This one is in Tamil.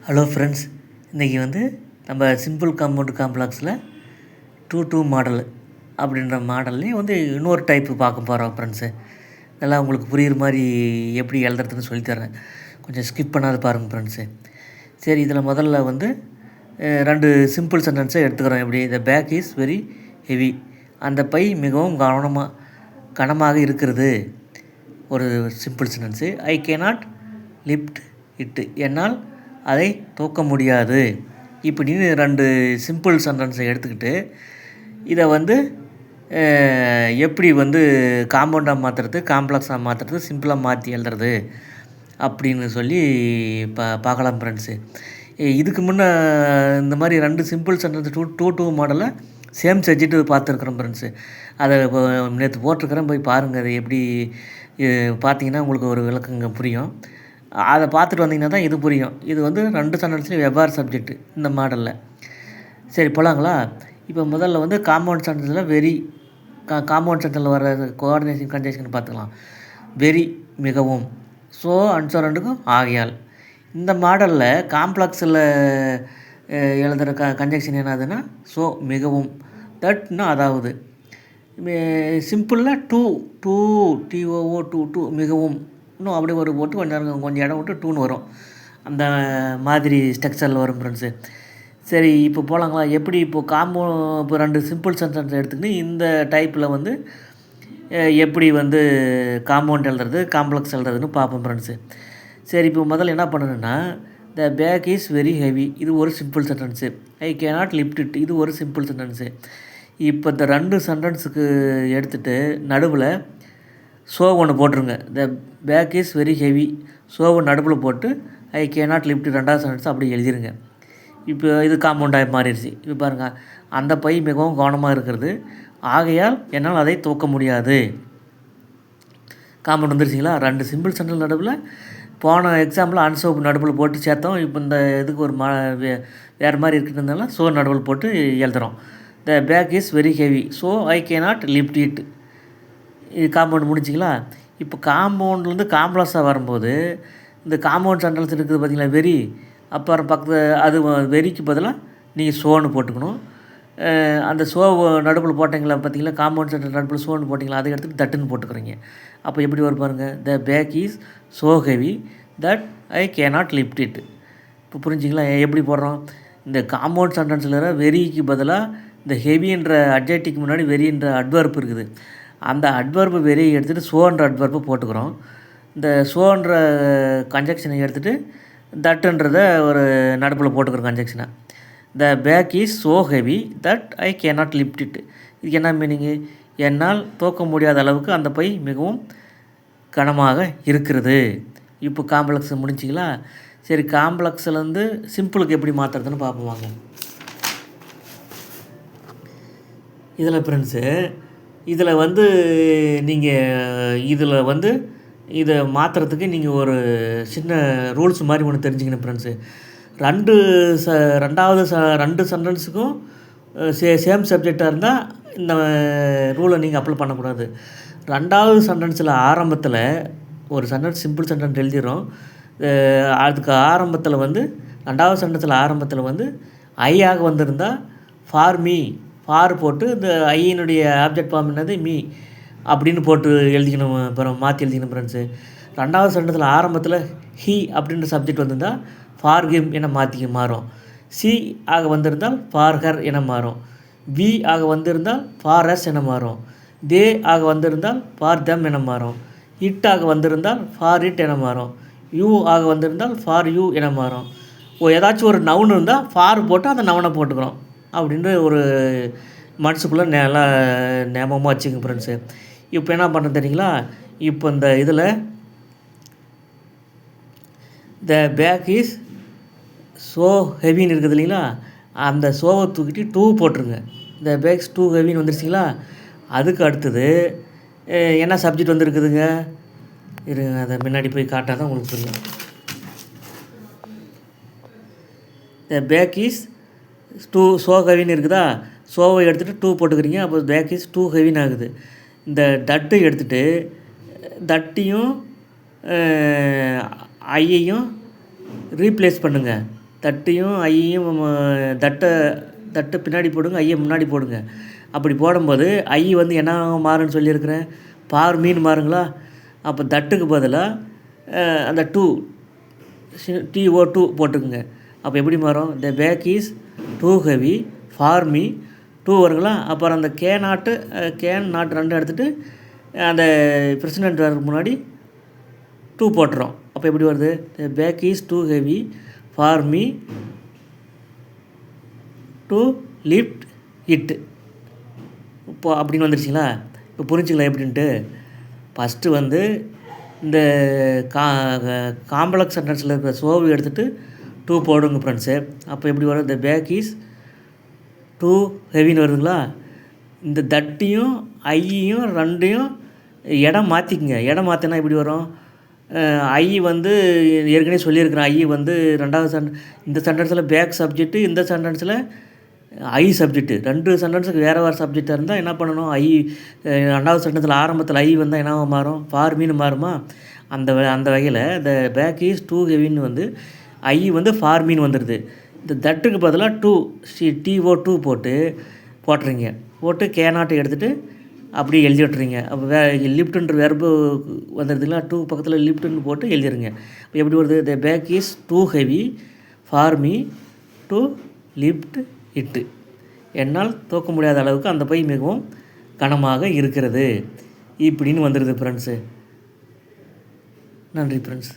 ஹலோ ஃப்ரெண்ட்ஸ், இன்றைக்கி நம்ம சிம்பிள் காம்பவுண்ட் காம்ப்ளெக்ஸில் 2-2 மாடல் அப்படின்ற மாடல்லையும் இன்னொரு டைப்பு பார்க்க போகிறோம் ஃப்ரெண்ட்ஸு. இதெல்லாம் உங்களுக்கு புரிகிற மாதிரி எப்படி எழுதுறதுன்னு சொல்லித்தரேன். கொஞ்சம் ஸ்கிப் பண்ணாத பாருங்கள் ஃப்ரெண்ட்ஸு. சரி, இதில் முதல்ல 2 சிம்பிள் சென்டென்ஸை எடுத்துக்கிறோம். எப்படி? த பேக் இஸ் வெரி ஹெவி. அந்த பை மிகவும் கனமாக இருக்கிறது. ஒரு simple sentence. I cannot lift it. என்னால் அதை தூக்க முடியாது. இப்படின்னு 2 சிம்பிள் சென்டென்ஸை எடுத்துக்கிட்டு இதை எப்படி காம்பவுண்டாக மாற்றுறது, காம்ப்ளெக்ஸாக மாற்றுறது, சிம்பிளாக மாற்றி எழுதுறது அப்படின்னு சொல்லி பார்க்கலாம் ஃப்ரெண்ட்ஸு. இதுக்கு முன்னே இந்த மாதிரி 2 சிம்பிள் சென்டென்ஸ் 2-2 மாடலை சேம் சப்ஜெக்ட்டு பார்த்துருக்குறோம் ஃப்ரெண்ட்ஸு. அதை நேற்று போட்டிருக்கிறேன், போய் பாருங்கள். அதை எப்படி பார்த்தீங்கன்னா உங்களுக்கு ஒரு விளக்கங்க புரியும். அதை பார்த்துட்டு வந்தீங்கன்னா தான் இது புரியும். இது 2 சென்டென்ஸ்லையும் வெவ்வேறு சப்ஜெக்ட்டு இந்த மாடலில். சரி, போகலாங்களா? இப்போ முதல்ல காம்பவுண்ட் சென்டென்ஸில் வெரி, காம்பவுண்ட் சென்டென்ஸில் வர கோஆர்டினேஷன் கன்ஜெக்ஷன் பார்த்துக்கலாம். வெரி மிகவும், ஸோ அண்ட் ஸோ ரெண்டுக்கும் ஆகையால். இந்த மாடலில் காம்ப்ளெக்ஸில் எழுதுகிற கன்ஜெக்ஷன் என்னதுன்னா ஸோ மிகவும், தட்னா அதாவது. சிம்பிளில் டூ டிஓஓ டூ மிகவும், இன்னும் அப்படி ஒரு போட்டு கொஞ்சம் இடம் விட்டு டூன்னு வரும். அந்த மாதிரி ஸ்ட்ரக்சரில் வரும் ஃப்ரெண்ட்ஸு. சரி, இப்போ போகலாங்களா? எப்படி இப்போ 2 சிம்பிள் சென்டென்ஸ் எடுத்துக்கிட்டு இந்த டைப்பில் எப்படி காம்பவுண்ட் எழுதுறது, காம்ப்ளெக்ஸ் எழுதுறதுன்னு பார்ப்போம் ஃப்ரெண்ட்ஸு. சரி, இப்போ முதல்ல என்ன பண்ணணுன்னா, த பேக் இஸ் வெரி ஹெவி, இது ஒரு simple sentence. I cannot lift it, இது ஒரு சிம்பிள் சென்டென்ஸு. இப்போ இந்த 2 சென்டென்ஸுக்கு எடுத்துகிட்டு நடுவில் ஸோ ஒன்று போட்டுருங்க. த பேக் இஸ் வெரி ஹெவி, ஸோவை நடுவில் போட்டு ஐ கேனாட் லிஃப்ட் 2வது சென்டென்ஸ் அப்படி எழுதிருங்க. இப்போ இது காம்பவுண்டாக மாறிடுச்சு. இப்போ பாருங்கள், அந்த பை மிகவும் கவனமாக இருக்கிறது, ஆகையால் என்னால் அதை தூக்க முடியாது. காம்பவுண்ட் வந்துருச்சிங்களா? 2 சிம்பிள் சென்டென்ஸ் நடுவில், போன எக்ஸாம்பிள் அன்சோப்பு நடுவில் போட்டு சேர்த்தோம். இப்போ இந்த இதுக்கு ஒரு வேறு மாதிரி இருக்கிறதுனால ஸோ நடுவில் போட்டு எழுதுகிறோம். The bag is very heavy, so I cannot lift it. இது காம்பவுண்ட் முடிச்சிங்களா? இப்போ காம்பவுண்ட்லேருந்து காம்ப்ளெக்ஸாக வரும்போது இந்த காம்பவுண்ட் சென்டென்ஸ் இருக்குது பார்த்திங்களா, வெரி. அப்புறம் பக்கத்து அது வெரிக்கு பதிலாக நீங்கள் சோன்னு போட்டுக்கணும். அந்த ஸோ நடுவில் போட்டிங்களா பார்த்தீங்களா, காம்பவுண்ட் சென்டென்ஸ் நடுவில் சோன்னு போட்டிங்களா, அதை எடுத்துகிட்டு தட்டுன்னு போட்டுக்கிறீங்க. அப்போ எப்படி வரும் பாருங்கள், the bag is so heavy that I cannot lift it. இப்போ புரிஞ்சிங்களா எப்படி போடுறோம்? இந்த காம்பவுண்ட் சென்டென்ஸில் வெரிக்கு பதிலாக இந்த ஹெவின்ற அட்ஜெக்டிவ்க்கு முன்னாடி வெரின்ற அட்வர்ப் இருக்குது. அந்த அட்வர்பு வெரியை எடுத்துகிட்டு சோன்ற அட்வர்பு போட்டுக்கிறோம். இந்த சோன்ற கன்ஜெக்ஷனை எடுத்துகிட்டு தட்டுன்றதை ஒரு நடுப்பில் போட்டுக்கிறோம் கன்ஜெக்ஷனை. The bag is so heavy that I cannot lift it. இதுக்கு என்ன மீனிங்கு? என்னால் தூக்க முடியாத அளவுக்கு அந்த பை மிகவும் கனமாக இருக்கிறது. இப்போ காம்ப்ளெக்ஸ் முடிஞ்சிங்களா? சரி, காம்ப்ளெக்ஸ்லேருந்து சிம்பிளுக்கு எப்படி மாற்றுறதுன்னு பார்ப்போம் வாங்க. இதில் ஃப்ரெண்ட்ஸு, இதில் நீங்கள் இதை மாற்றுறதுக்கு நீங்கள் ஒரு சின்ன ரூல்ஸ் மாதிரி ஒன்று தெரிஞ்சுக்கணும் ஃப்ரெண்ட்ஸு. 2 சென்டென்ஸுக்கும் சேம் சப்ஜெக்டாக இருந்தால் இந்த ரூலை நீங்கள் அப்ளை பண்ணக்கூடாது. 2வது சென்டென்ஸில் ஆரம்பத்தில் ஒரு சென்டென்ஸ் சிம்பிள் சென்டென்ஸ் எழுதிடுறோம். அதுக்கு ஆரம்பத்தில் 2வது சென்டென்ஸில் ஆரம்பத்தில் ஐயாக வந்திருந்தால் ஃபார் மீ, ஃபார் போட்டு இந்த ஐயினுடைய ஆப்ஜெக்ட் ஃபார்ம் என்னது மீ அப்படின்னு போட்டு எழுதிக்கணும். அப்புறம் மாற்றி எழுதிக்கணும் ஃப்ரெண்ட்ஸு. 2வது சென்டென்ஸில் ஆரம்பத்தில் ஹீ அப்படின்ற சப்ஜெக்ட் வந்திருந்தால் ஃபார் ஹிம் என மாறும். சி ஆக வந்திருந்தால் ஃபார் ஹர் என மாறும். வி ஆக வந்திருந்தால் ஃபார் அஸ் என மாறும். தே ஆக வந்திருந்தால் ஃபார் தெம் என மாறும். இட் ஆக வந்திருந்தால் ஃபார் இட் என மாறும். யூ ஆக வந்திருந்தால் ஃபார் யூ என மாறும். ஏதாச்சும் ஒரு நவுன் இருந்தால் ஃபார் போட்டு அந்த நவுனை போட்டுக்கிறோம் அப்படின்ற ஒரு மனசுக்குள்ளே நல்லா ஞாபகமாக வச்சுக்கோங்க ஃப்ரெண்ட்ஸு. இப்போ என்ன பண்ண தெரியுங்களா? இப்போ இந்த இதில் த பேக் இஸ் ஸோ ஹெவின்னு இருக்குது இல்லைங்களா, அந்த ஸோவை தூக்கிட்டு டூ போட்டுருங்க. த பேக்ஸ் டூ ஹெவின்னு வந்துருச்சிங்களா? அதுக்கு அடுத்தது என்ன சப்ஜெக்ட் வந்துருக்குதுங்க? இருங்க, அதை முன்னாடி போய் காட்டால் தான் உங்களுக்கு புரியும். த பேக் இஸ் டூ ஸோ ஹெவின்னு இருக்குதா? ஸோவை எடுத்துகிட்டு டூ போட்டுக்கிறீங்க. அப்போ பேக் இஸ் டூ ஹெவின்னு ஆகுது. இந்த தட்டை எடுத்துகிட்டு தட்டையும் ஐயையும் ரீப்ளேஸ் பண்ணுங்கள். தட்டையும் ஐயையும் தட்டை பின்னாடி போடுங்க, ஐயை முன்னாடி போடுங்க. அப்படி போடும்போது ஐ வந்து என்ன மாறுன்னு சொல்லியிருக்கிறேன், பார் மீன் மாறுங்களா. அப்போ தட்டுக்கு பதிலாக அந்த TO2 போட்டுக்குங்க. அப்போ எப்படி மாறும், the bag is too heavy for me 2 வருங்களா. அப்புறம் அந்த கேன் நாட் 2 எடுத்துகிட்டு அந்த ப்ரெசிடென்ட் வரதுக்கு முன்னாடி 2 போட்டுறோம். அப்போ எப்படி வருது, the bag is too heavy for me to lift it. இப்போ அப்படின்னு வந்துருச்சுங்களா. இப்போ புரிஞ்சுங்களா எப்படின்ட்டு. ஃபஸ்ட்டு வந்து இந்த காம்ப்ளெக்ஸ் சென்டென்ஸில் இருக்கிற சோவு எடுத்துகிட்டு 2 போடுங்க ஃப்ரெண்ட்ஸு. அப்போ எப்படி வரும், த பேக் இஸ் டூ ஹெவின்னு வருதுங்களா. இந்த தட்டையும் ஐயையும் 2யும் இடம் மாற்றிக்குங்க. இடம் மாற்றினா எப்படி வரும், ஐ வந்து ஏற்கனவே சொல்லியிருக்கிறேன், ஐ வந்து 2வது இந்த சென்டென்ஸில் பேக் சப்ஜெக்ட்டு, இந்த சென்டென்ஸில் ஐ சப்ஜெக்ட்டு. 2 சென்டென்ஸுக்கு வேறு சப்ஜெக்டாக இருந்தால் என்ன பண்ணணும், 2வது சென்டென்ஸில் ஆரம்பத்தில் ஐ வந்தால் என்னவா மாறும், ஃபார் மீன் மாறுமா. அந்த வகையில் த பேக் இஸ் டூ ஹெவின்னு வந்து ஐ வந்து ஃபார் மீன் வந்துடுது. இந்த தட்டுக்கு பதிலாக TO2 போட்டுறீங்க. போட்டு கேனாட்டை எடுத்துகிட்டு அப்படியே எழுதி விட்டுறீங்க. அப்போ லிஃப்ட்டுன்ற வெர்பு வந்துடுதுங்களா. 2 பக்கத்தில் லிஃப்ட்டுன்னு போட்டு எழுதிடுங்க. இப்போ எப்படி வருது, the bag is too heavy for me to lift it. என்னால் தூக்க முடியாத அளவுக்கு அந்த பை மிகவும் கனமாக இருக்கிறது இப்படின்னு வந்துடுது ஃப்ரெண்ட்ஸு. நன்றி ஃப்ரெண்ட்ஸ்.